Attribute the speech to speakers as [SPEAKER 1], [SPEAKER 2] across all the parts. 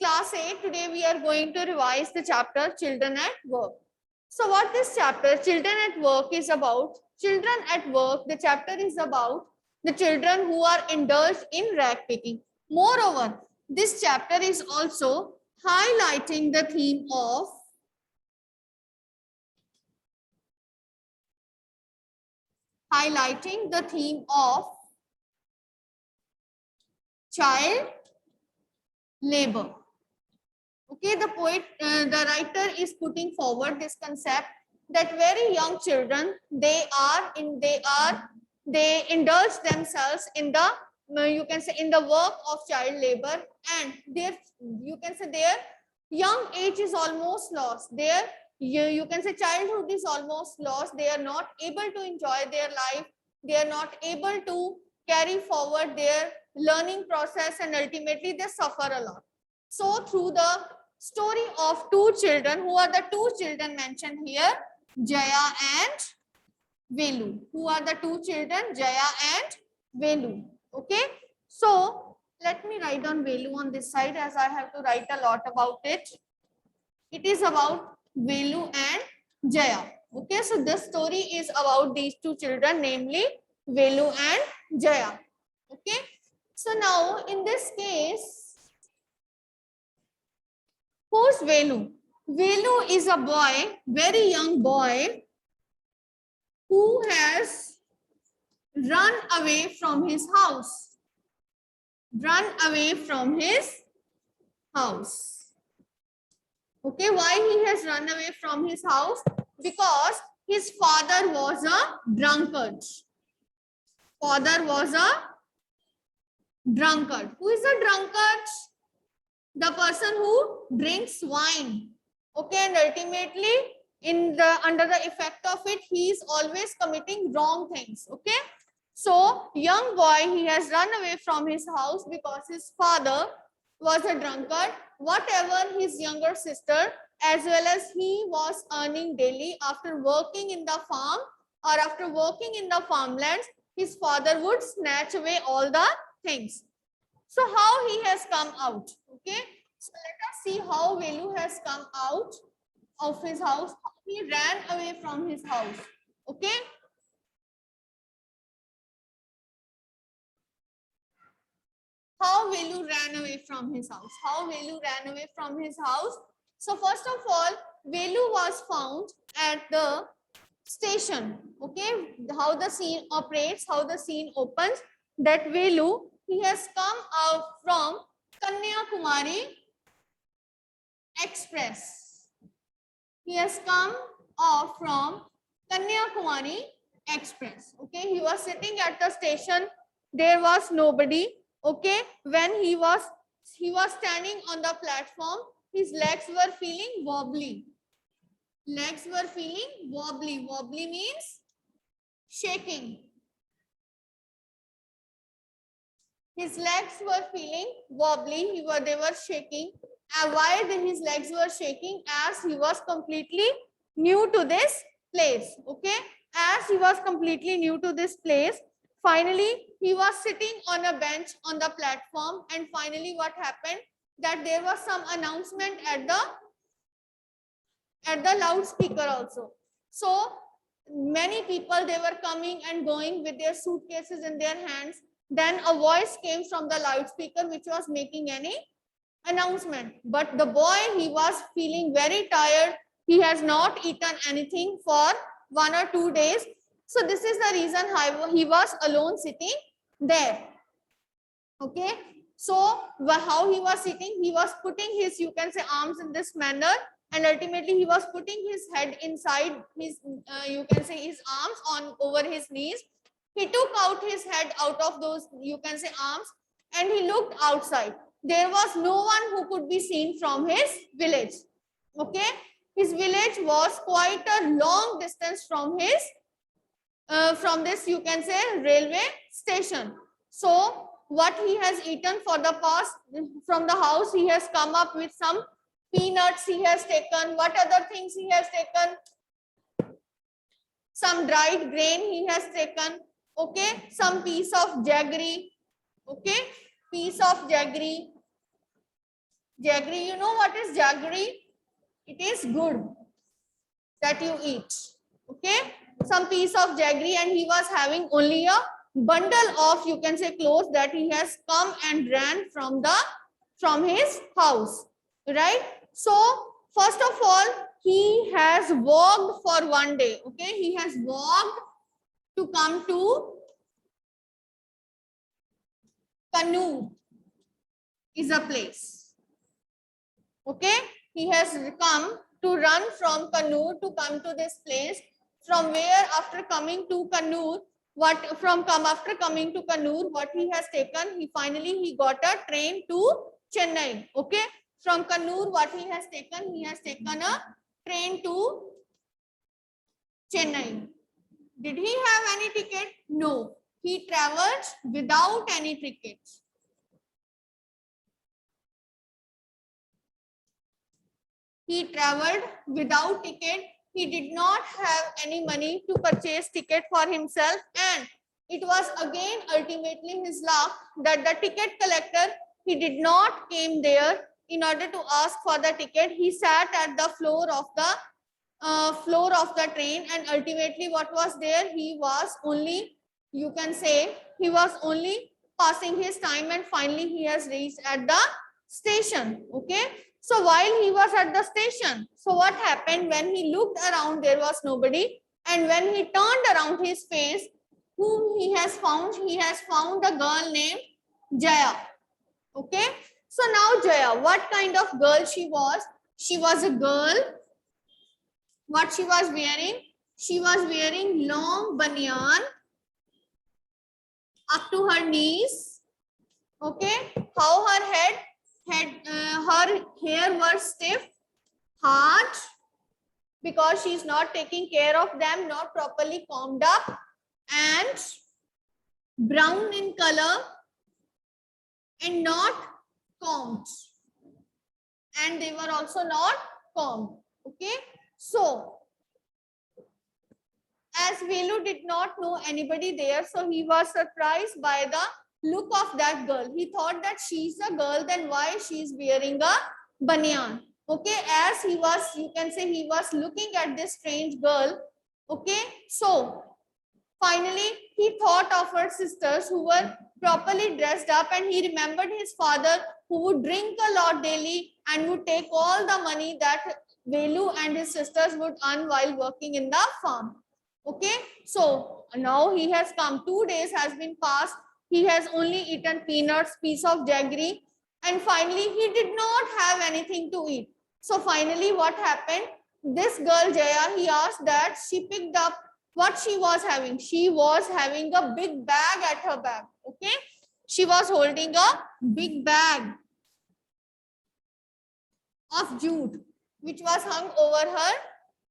[SPEAKER 1] Class 8, today we are going to revise the chapter Children at Work. So what this chapter Children at Work is about? Children at Work, the chapter is about the children who are indulged in rag picking. Moreover, this chapter is also highlighting the theme of child labor. Okay, the writer is putting forward this concept that very young children, they indulge themselves in the you can say in the work of child labor, and their young age is almost lost. You can say childhood is almost lost. They are not able to enjoy their life. They are not able to carry forward their learning process, and ultimately they suffer a lot. So through the story of two children, who are the two children mentioned here, Jaya and Velu. Who are the two children? Jaya and Velu. Okay. So let me write on Velu on this side, as I have to write a lot about it. It is about Velu and Jaya. Okay. So this story is about these two children, namely Velu and Jaya. Okay. So now in this case, who's Velu? Velu is a boy, very young boy, who has run away from his house. Run away from his house. Okay, why he has run away from his house? Because his father was a drunkard. Father was a drunkard. Who is a drunkard? The person who drinks wine. Okay, and ultimately under the effect of it, he is always committing wrong things. Okay, so young boy, he has run away from his house because his father was a drunkard. Whatever his younger sister as well as he was earning daily after working in the farm or after working in the farmlands, his father would snatch away all the things. So how he has come out? Okay, so let us see how Velu has come out of his house. He ran away from his house. Okay. How Velu ran away from his house? How Velu ran away from his house? So first of all, Velu was found at the station. Okay, how the scene operates, how the scene opens. That Velu, he has come out from Kanyakumari Express. He has come off from Kanyakumari Express. Okay, he was sitting at the station. There was nobody. Okay, when he was standing on the platform, his legs were feeling wobbly. Legs were feeling wobbly. Wobbly means shaking. His legs were feeling wobbly. They were shaking. And why his legs were shaking? As he was completely new to this place. Okay, as he was completely new to this place, finally he was sitting on a bench on the platform, and finally what happened, that there was some announcement at the loudspeaker also. So many people, they were coming and going with their suitcases in their hands. Then a voice came from the loudspeaker which was making any announcement. But the boy, he was feeling very tired. He has not eaten anything for 1 or 2 days. So this is the reason he was alone sitting there. Okay. So how he was sitting, he was putting his, you can say, arms in this manner, and ultimately he was putting his head inside his, you can say, his arms on over his knees. He took out his head out of those, you can say, arms, and he looked outside. There was no one who could be seen from his village. Okay, his village was quite a long distance from his from this, you can say, railway station. So what he has eaten for the past from the house, he has come up with some peanuts he has taken. What other things he has taken? Some dried grain he has taken. Okay, some piece of jaggery. Okay, piece of jaggery. Jaggery, you know what is jaggery? It is good that you eat. Okay, some piece of jaggery, and he was having only a bundle of, you can say, clothes that he has come and ran from his house, right? So first of all, he has walked for one day. Okay, he has walked to come to Kannur is a place. Okay, he has come to run from Kannur to come to this place, from where after coming to Kannur, after coming to Kannur, what he has taken, he got a train to Chennai. Okay, from Kannur, what he has taken a train to Chennai. Did he have any ticket? No, he traveled without any ticket. He traveled without ticket. He did not have any money to purchase ticket for himself, and it was again ultimately his luck that the ticket collector, he did not came there in order to ask for the ticket. He sat at the floor of the train, and ultimately what was there, he was only, you can say, he was only passing his time, and finally he has reached at the station. Okay, so while he was at the station, so what happened, when he looked around, there was nobody, and when he turned around his face, whom he has found a girl named Jaya. Okay, so now Jaya, what kind of girl she was? She was a girl. What she was wearing? She was wearing long banyan up to her knees. Okay, how her her hair was stiff, hard, because she's not taking care of them, not properly combed up, and brown in color, and not combed, and they were also not combed. Okay, so as Velu did not know anybody there, so he was surprised by the look of that girl. He thought that she's a girl, then why she's wearing a banyan? Okay, as he was, you can say, he was looking at this strange girl. Okay, so finally he thought of her sisters who were properly dressed up, and he remembered his father who would drink a lot daily and would take all the money that Velu and his sisters would earn while working in the farm. Okay, so now he has come, 2 days has been passed, he has only eaten peanuts, piece of jaggery, and finally he did not have anything to eat. So finally what happened, this girl Jaya, he asked that she picked up what she was having. She was having a big bag at her back. Okay, she was holding a big bag of jute which was hung over her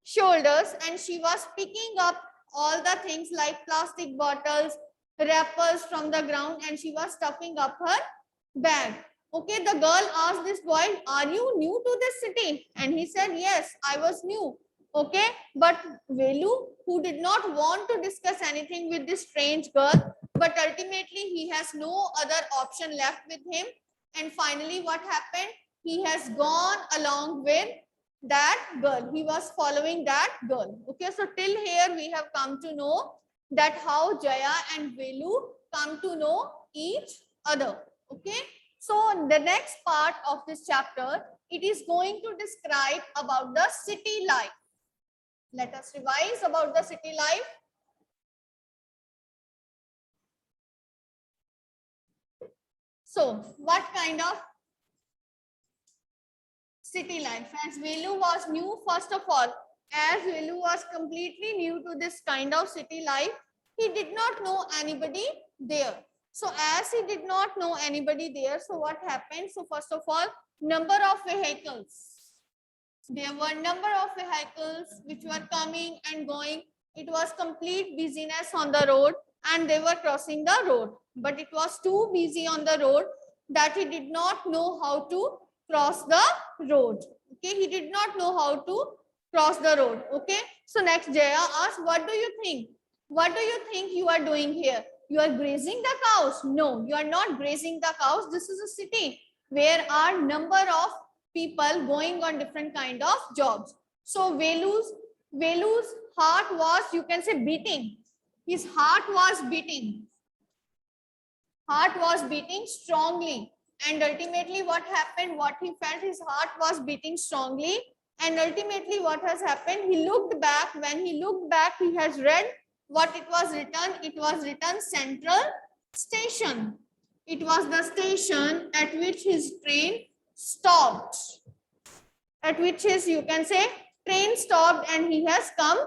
[SPEAKER 1] shoulders, and she was picking up all the things like plastic bottles, wrappers from the ground, and she was stuffing up her bag. Okay, the girl asked this boy, are you new to this city? And he said, yes, I was new. Okay, but Velu, who did not want to discuss anything with this strange girl, but ultimately he has no other option left with him. And finally what happened, he has gone along with that girl. He was following that girl. Okay, so till here we have come to know that how Jaya and Velu come to know each other. Okay, so the next part of this chapter, it is going to describe about the city life. Let us revise about the city life. So what kind of city life? As Velu was new, first of all, as Velu was completely new to this kind of city life, he did not know anybody there. So as he did not know anybody there, so what happened? So first of all, number of vehicles. There were number of vehicles which were coming and going. It was complete busyness on the road, and they were crossing the road. But it was too busy on the road that he did not know how to cross the road. Okay, he did not know how to cross the road. Okay, so next Jaya asked, what do you think? What do you think you are doing here? You are grazing the cows? No, you are not grazing the cows. This is a city. where are number of people going on different kind of jobs. So Velu's heart was, you can say, beating. His heart was beating. Heart was beating strongly. And ultimately what happened, what he felt, his heart was beating strongly. And ultimately what has happened, he looked back. When he looked back, he has read what it was written. It was written Central Station. It was the station at which his train stopped. At which his, you can say, train stopped, and he has come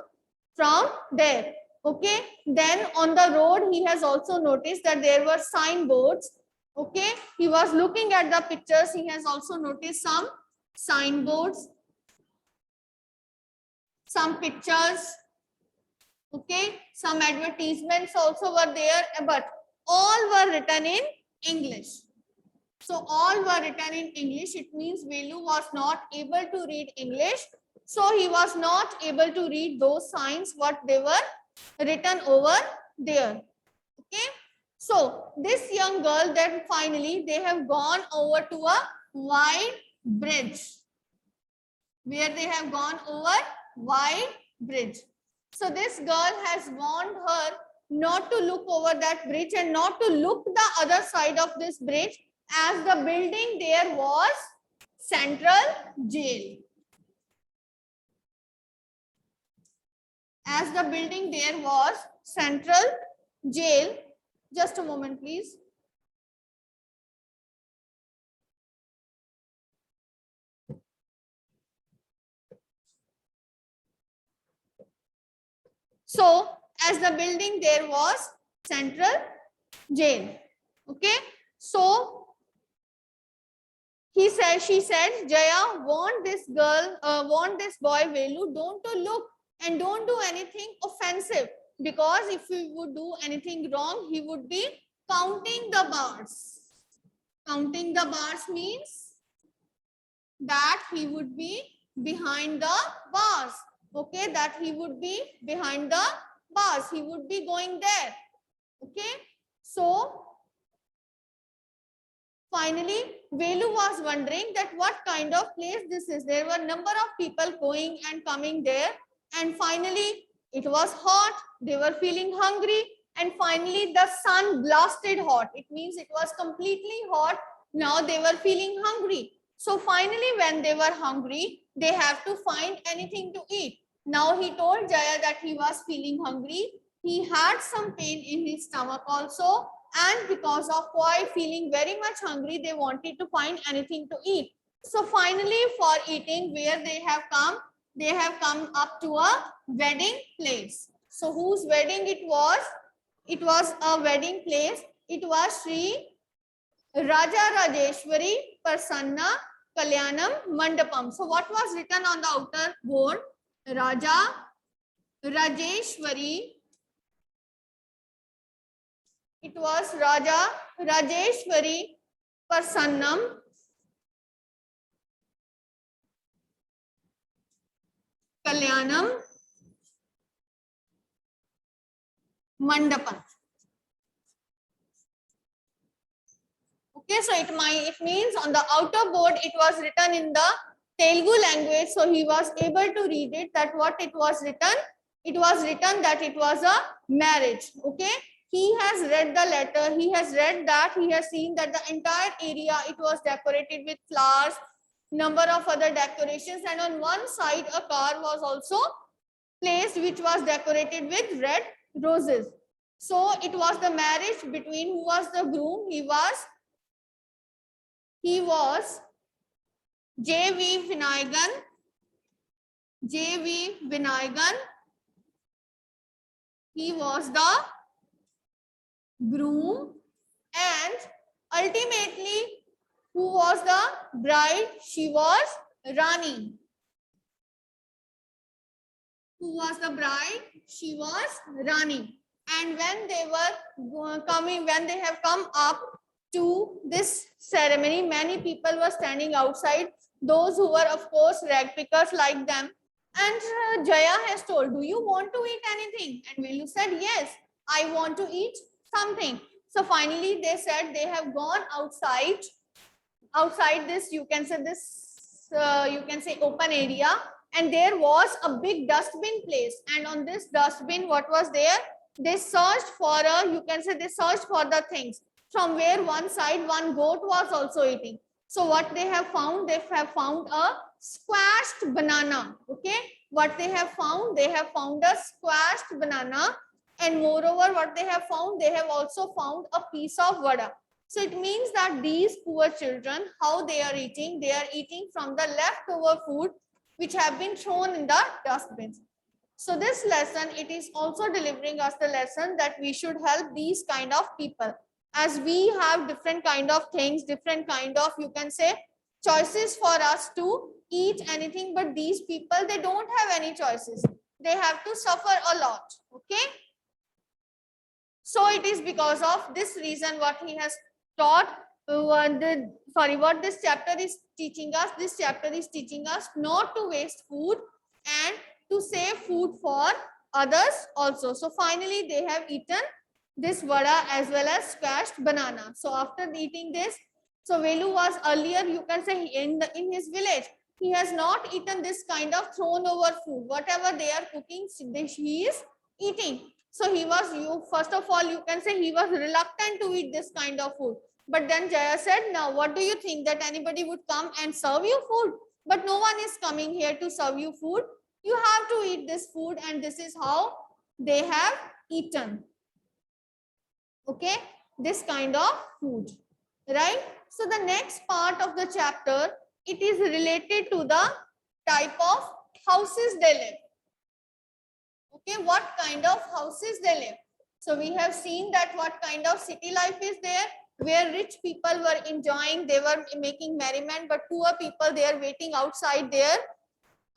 [SPEAKER 1] from there. Okay, then on the road he has also noticed that there were signboards. Okay, he was looking at the pictures. He has also noticed some signboards, some pictures. Okay, some advertisements also were there, but all were written in English. So all were written in English. It means Velu was not able to read English. So he was not able to read those signs, what they were written over there. Okay. So this young girl, then finally they have gone over to a wide bridge, where they have gone over wide bridge. So this girl has warned her not to look over that bridge and not to look the other side of this bridge, as the building there was Central Jail. As the building there was Central Jail. Just a moment, please. So, as the building there was Central Jail. Okay. So, she said, Jaya, warn this girl, warn this boy Velu, don't to look and don't do anything offensive, because if he would do anything wrong, he would be counting the bars. Counting the bars means that he would be behind the bars. Okay, that he would be behind the bars. He would be going there. Okay, so finally, Velu was wondering that what kind of place this is. There were a number of people going and coming there. And finally, it was hot. They were feeling hungry. And finally, the sun blasted hot. It means it was completely hot. Now they were feeling hungry. So finally, when they were hungry, they have to find anything to eat. Now he told Jaya that he was feeling hungry. He had some pain in his stomach also. And because of boy feeling very much hungry, they wanted to find anything to eat. So finally, for eating, where they have come up to a wedding place. So whose wedding it was? It was a wedding place. It was Sri Raja Rajeshwari Prasanna Kalyanam Mandapam. So what was written on the outer board? Raja Rajeshwari. It was Raja Rajeshwari Prasannam Kalyanam Mandapam. Okay, so it means on the outer board it was written in the Telugu language, so he was able to read it. That what it was written? It was written that it was a marriage. Okay. He has read the letter. He has read that. He has seen that the entire area, it was decorated with flowers, number of other decorations, and on one side a car was also placed which was decorated with red roses. So it was the marriage between, who was the groom? He was J.V. Vinayagan. J.V. Vinayagan. He was the groom, and ultimately, who was the bride? She was Rani. Who was the bride? She was Rani. And when they were coming, when they have come up to this ceremony, many people were standing outside. Those who were, of course, rag pickers like them. And Jaya has told, do you want to eat anything? And Velu said, yes, I want to eat something. So finally they said they have gone outside outside this, you can say this, you can say open area, and there was a big dustbin place. And on this dustbin, what was there? They searched for you can say they searched for the things from where one side one goat was also eating. So what they have found? They have found a squashed banana. Okay, what they have found? They have found a squashed banana, and moreover, what they have found? They have also found a piece of vada. So it means that these poor children, how they are eating? They are eating from the leftover food which have been thrown in the dustbins. So this lesson, it is also delivering us the lesson that we should help these kind of people, as we have different kind of things, different kind of, you can say, choices for us to eat anything, but these people, they don't have any choices. They have to suffer a lot. Okay. So it is because of this reason what he has taught, what this chapter is teaching us. This chapter is teaching us not to waste food and to save food for others also. So finally, they have eaten this vada as well as squashed banana. So after eating this, so Velu was earlier, you can say, in his village, he has not eaten this kind of thrown over food. Whatever they are cooking, he is eating. So he was, first of all, you can say he was reluctant to eat this kind of food. But then Jaya said, now what do you think, that anybody would come and serve you food? But no one is coming here to serve you food. You have to eat this food, and this is how they have eaten. Okay, this kind of food, right? So the next part of the chapter, it is related to the type of houses they live. Okay, what kind of houses they live. So we have seen that what kind of city life is there, where rich people were enjoying, they were making merriment, but poor people, they are waiting outside their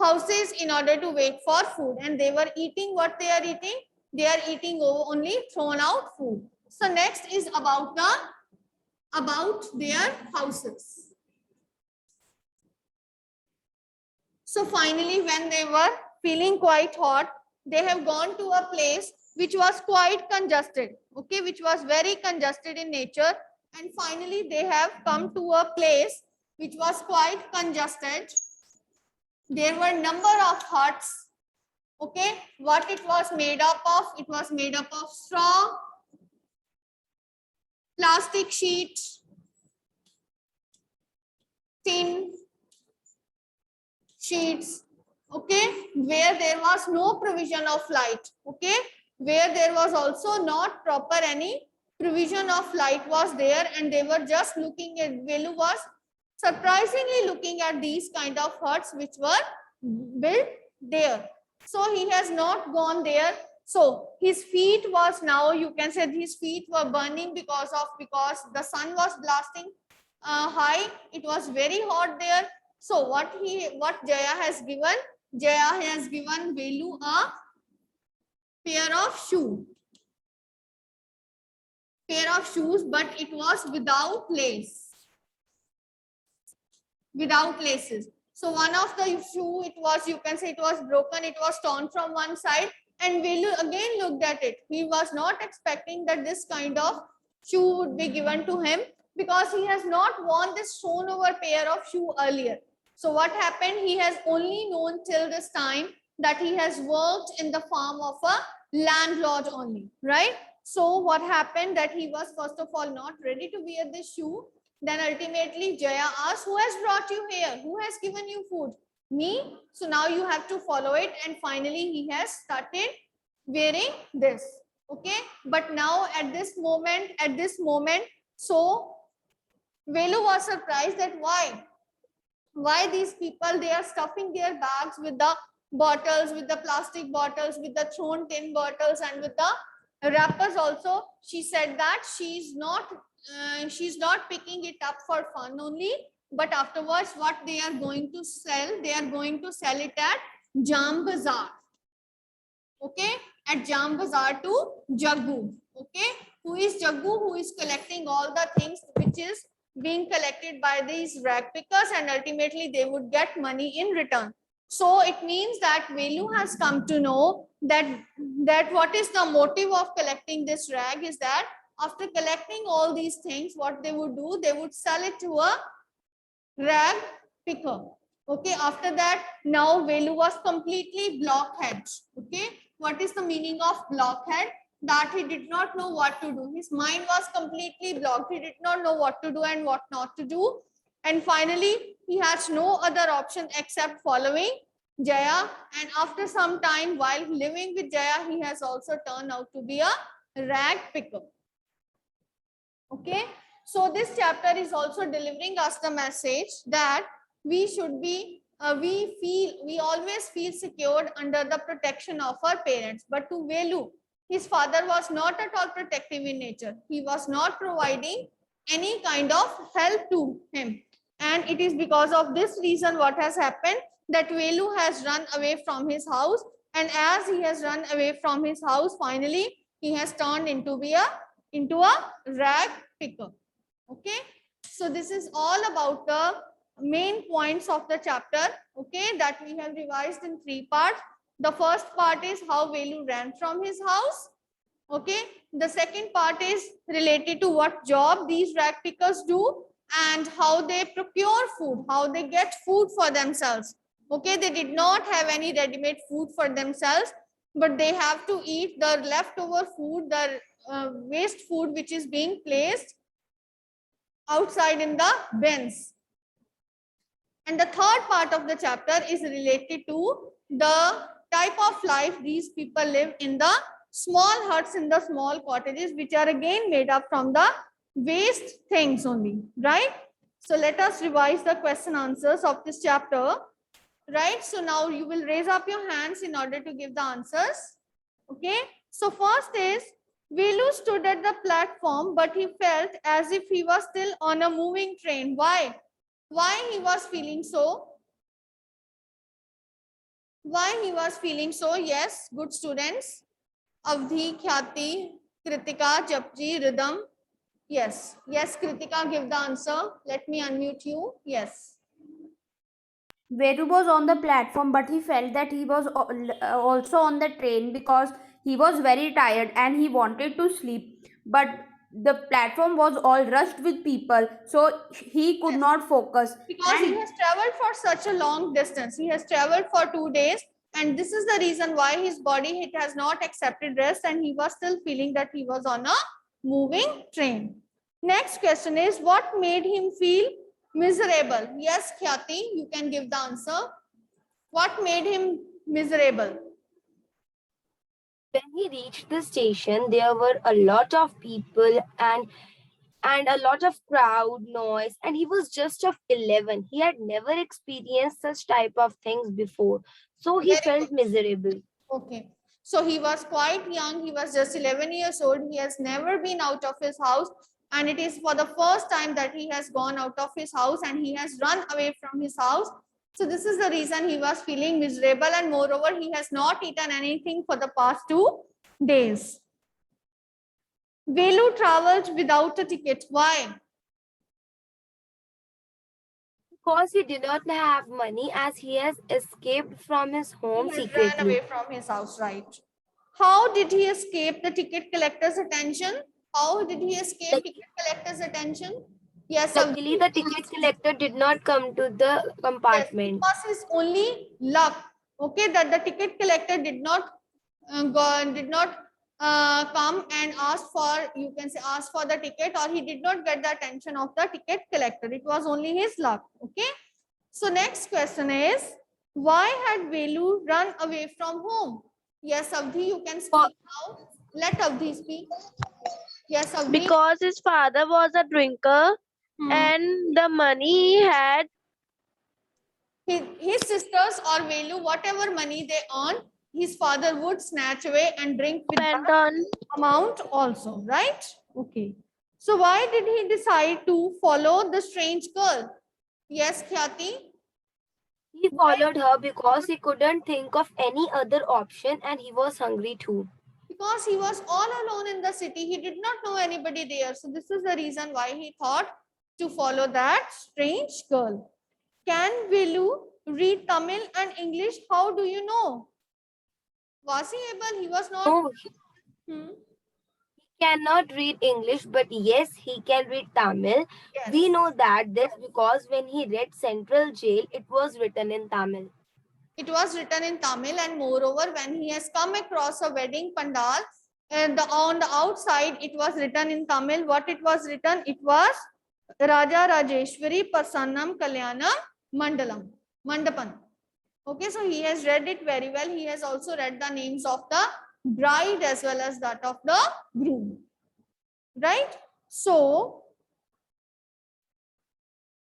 [SPEAKER 1] houses in order to wait for food, and they were eating what they are eating. They are eating only thrown out food. So next is about their houses. So finally, when they were feeling quite hot, they have gone to a place which was quite congested, okay, which was very congested in nature. And finally, they have come to a place which was quite congested. There were number of huts. Okay, what it was made up of? It was made up of straw, plastic sheet, tin sheets. Okay, where there was no provision of light. Okay, where there was also not proper any provision of light was there, and they were just looking at, Velu was surprisingly looking at these kind of huts which were built there. So he has not gone there. So his feet was, now you can say his feet were burning because the sun was blasting high. It was very hot there. So what Jaya has given Velu a pair of shoes, but it was without laces. So one of the shoe, it was, you can say, it was broken, it was torn from one side, and Velu again looked at it. He was not expecting that this kind of shoe would be given to him, because he has not worn this sewn over pair of shoe earlier. So what happened? He has only known till this time that he has worked in the farm of a landlord only, right? So what happened, that he was first of all not ready to wear this shoe. Then ultimately Jaya asked, who has brought you here? Who has given you food? Me. So now you have to follow it. And finally he has started wearing this. Okay. But now at this moment, so Velu was surprised that why these people, they are stuffing their bags with the bottles, with the plastic bottles, with the thrown tin bottles, and with the wrappers also. She said that she's not picking it up for fun only, but afterwards what they are going to sell, it at Jam Bazaar. Okay, at Jam Bazaar to Jaggu. Okay, who is Jaggu? Who is collecting all the things which is being collected by these rag pickers, and ultimately they would get money in return. So it means that Velu has come to know that what is the motive of collecting this rag is that after collecting all these things, what they would do, they would sell it to a rag picker. Okay, after that, now Velu was completely blockhead. Okay, what is the meaning of blockhead? That he did not know what to do. His mind was completely blocked. He did not know what to do and what not to do. And finally, he has no other option except following Jaya. And after some time, while living with Jaya, he has also turned out to be a rag picker. Okay, so this chapter is also delivering us the message that we should be we always feel secured under the protection of our parents. But to Velu, his father was not at all protective in nature. He was not providing any kind of help to him, and it is because of this reason what has happened, that Velu has run away from his house, and as he has run away from his house, finally he has turned into a rag picker. Okay, so this is all about the main points of the chapter, okay, that we have revised in 3 parts. The first part is how Velu ran from his house. Okay, the second part is related to what job these rag pickers do and how they procure food, how they get food for themselves. Okay, they did not have any ready-made food for themselves, but they have to eat the leftover food, the waste food which is being placed outside in the bins. And the third part of the chapter is related to the type of life these people live in the small huts, in the small cottages, which are again made up from the waste things only, right? So let us revise the question answers of this chapter, right? So now you will raise up your hands in order to give the answers. Okay, so first is Velu stood at the platform, but he felt as if he was still on a moving train. Why? Why he was feeling so? Why he was feeling so? Yes, good students. Avdhi, Khyati, Kritika, Japji, Rhythm. Yes, yes, Kritika, give the answer. Let me unmute you. Yes.
[SPEAKER 2] Veru was on the platform, but he felt that he was also on the train because he was very tired and he wanted to sleep. But the platform was all rushed with people, so he could
[SPEAKER 1] Yes.
[SPEAKER 2] not focus.
[SPEAKER 1] Because he
[SPEAKER 2] And
[SPEAKER 1] has traveled for such a long distance. He has traveled for 2 days, and this is the reason why his body it has not accepted rest, and he was still feeling that he was on a moving train. Next question is, what made him feel miserable? Yes, Khyati, you can give the answer. What made him miserable?
[SPEAKER 3] When he reached the station, there were a lot of people and a lot of crowd noise, and he was just of 11. He had never experienced such type of things before, so he
[SPEAKER 1] Very
[SPEAKER 3] felt
[SPEAKER 1] good.
[SPEAKER 3] miserable.
[SPEAKER 1] Okay. So he was quite young. He was just 11 years old. He has never been out of his house. And it is for the first time that he has gone out of his house and he has run away from his house. So this is the reason he was feeling miserable. And moreover, he has not eaten anything for the past 2 days. Velu traveled without a ticket. Why?
[SPEAKER 3] Because he did not have money, as he has escaped from his home
[SPEAKER 1] He has ran
[SPEAKER 3] secretly.
[SPEAKER 1] away from his house, right? How did he escape the ticket collector's attention? How did he escape ticket collector's attention? Yes,
[SPEAKER 3] Luckily, the ticket collector did not come to the
[SPEAKER 1] yes, it
[SPEAKER 3] compartment.
[SPEAKER 1] was his only luck. Okay, that the ticket collector did not come and ask for, you can say, ask for the ticket, or he did not get the attention of the ticket collector. It was only his luck. Okay. So next question is, why had Velu run away from home? Yes, Avdhi, you can speak now. Let Avdhi speak. Yes, Avdhi.
[SPEAKER 4] Because his father was a drinker and the money he had
[SPEAKER 1] His sisters or Velu, whatever money they earn, his father would snatch away and drink with
[SPEAKER 4] spent
[SPEAKER 1] that
[SPEAKER 4] on
[SPEAKER 1] amount also, right? Okay. So why did he decide to follow the strange girl? Yes, Khyati.
[SPEAKER 3] He followed her because he couldn't think of any other option, and he was hungry too.
[SPEAKER 1] Because he was all alone in the city. He did not know anybody there. So this is the reason why he thought to follow that strange girl. Can Velu read Tamil and English? How do you know? Was he able? He was not.
[SPEAKER 3] No,
[SPEAKER 1] Hmm.
[SPEAKER 3] cannot read English, but yes, he can read Tamil.
[SPEAKER 1] Yes.
[SPEAKER 3] We know that this because when he read Central Jail, it was written in Tamil.
[SPEAKER 1] It was written in Tamil, and moreover, when he has come across a wedding pandal, and on the outside it was written in Tamil. What it was written? It was Raja Rajeshwari Prasannam Kalyanam Mandapan. Okay, so he has read it very well. He has also read the names of the bride as well as that of the groom. Right? So,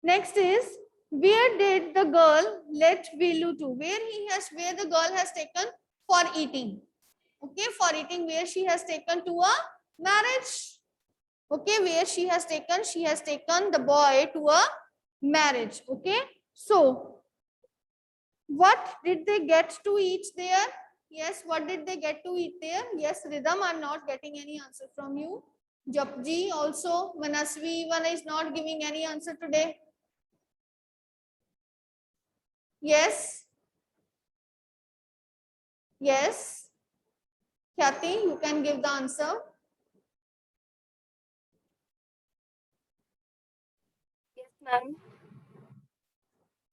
[SPEAKER 1] next is, where did the girl let Vilu to? Where the girl has taken for eating. Okay, for eating, where she has taken to a marriage. Okay, where she has taken the boy to a marriage. Okay, so what did they get to eat there? Yes, what did they get to eat there? Yes, Rhythm, I'm not getting any answer from you. Japji also, Manasvi, one is not giving any answer today. Yes. Yes. Khyati, you can give the answer.
[SPEAKER 3] Yes, ma'am.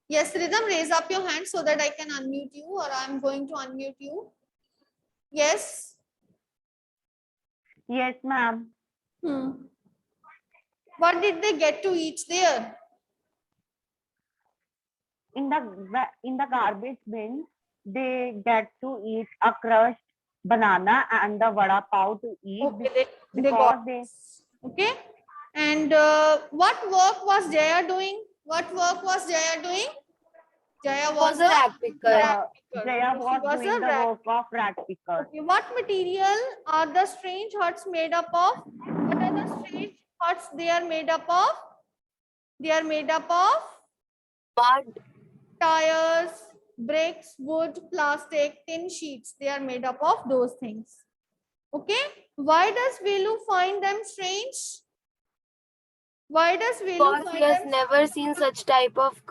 [SPEAKER 1] Yes, Rhythm, raise up your hand so that I can unmute you, or I'm going to unmute you. Yes.
[SPEAKER 5] Yes, ma'am.
[SPEAKER 1] What did they get to eat there?
[SPEAKER 5] In the garbage bin, they get to eat a crushed banana and the vada pav to eat
[SPEAKER 1] Okay, they
[SPEAKER 5] because
[SPEAKER 1] got
[SPEAKER 5] they
[SPEAKER 1] okay. And what work was Jaya doing? What work was Jaya doing? Jaya was
[SPEAKER 3] Was a rag picker.
[SPEAKER 1] rag picker.
[SPEAKER 5] Jaya
[SPEAKER 1] She
[SPEAKER 5] was doing
[SPEAKER 1] a
[SPEAKER 5] the
[SPEAKER 1] rag.
[SPEAKER 5] work of rat picker.
[SPEAKER 1] Okay, what material are the strange huts made up of? What are the strange huts they are made up of? They are made up of
[SPEAKER 3] Mud.
[SPEAKER 1] tires, bricks, wood, plastic, tin sheets. They are made up of those things. Okay. Why does Velu find them strange? Why does Velu
[SPEAKER 3] Because
[SPEAKER 1] find
[SPEAKER 3] he has
[SPEAKER 1] them
[SPEAKER 3] never seen such type of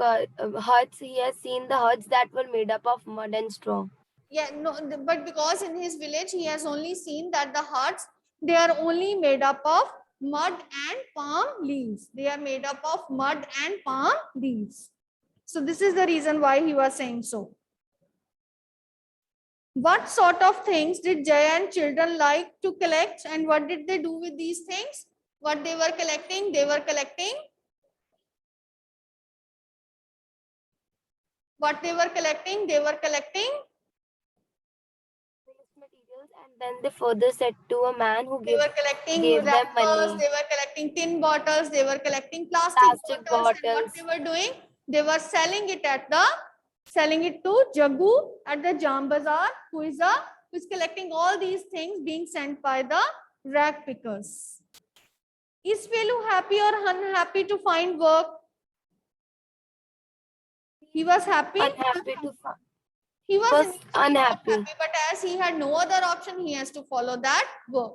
[SPEAKER 3] huts. He has seen the huts that were made up of mud and straw.
[SPEAKER 1] Yeah, no, but because in his village he has only seen that the huts, they are only made up of mud and palm leaves. They are made up of mud and palm leaves. So this is the reason why he was saying so. What sort of things did Jaya and children like to collect, and what did they do with these things? What they were collecting? They were collecting. What they were collecting? They were collecting.
[SPEAKER 3] Waste materials, and then they further said to a man who
[SPEAKER 1] They were collecting
[SPEAKER 3] gave them
[SPEAKER 1] wrappers,
[SPEAKER 3] money.
[SPEAKER 1] they were collecting tin bottles, they were collecting plastic bottles, and what
[SPEAKER 3] bottles.
[SPEAKER 1] they were doing, they were selling it to Jagu at the Jam Bazaar, who is collecting all these things being sent by the rag pickers. Is Velu happy or unhappy to find work? He was happy.
[SPEAKER 3] Unhappy to find.
[SPEAKER 1] He was initially not
[SPEAKER 3] unhappy.
[SPEAKER 1] happy, but as he had no other option, he has to follow that work.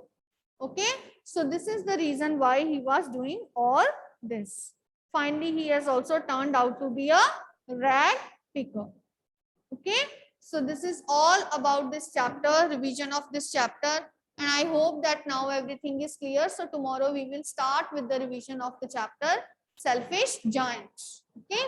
[SPEAKER 1] Okay, so this is the reason why he was doing all this. Finally, he has also turned out to be a rag picker. Okay, so this is all about this chapter, revision of this chapter, and I hope that now everything is clear. So tomorrow we will start with the revision of the chapter, Selfish Giants. Okay.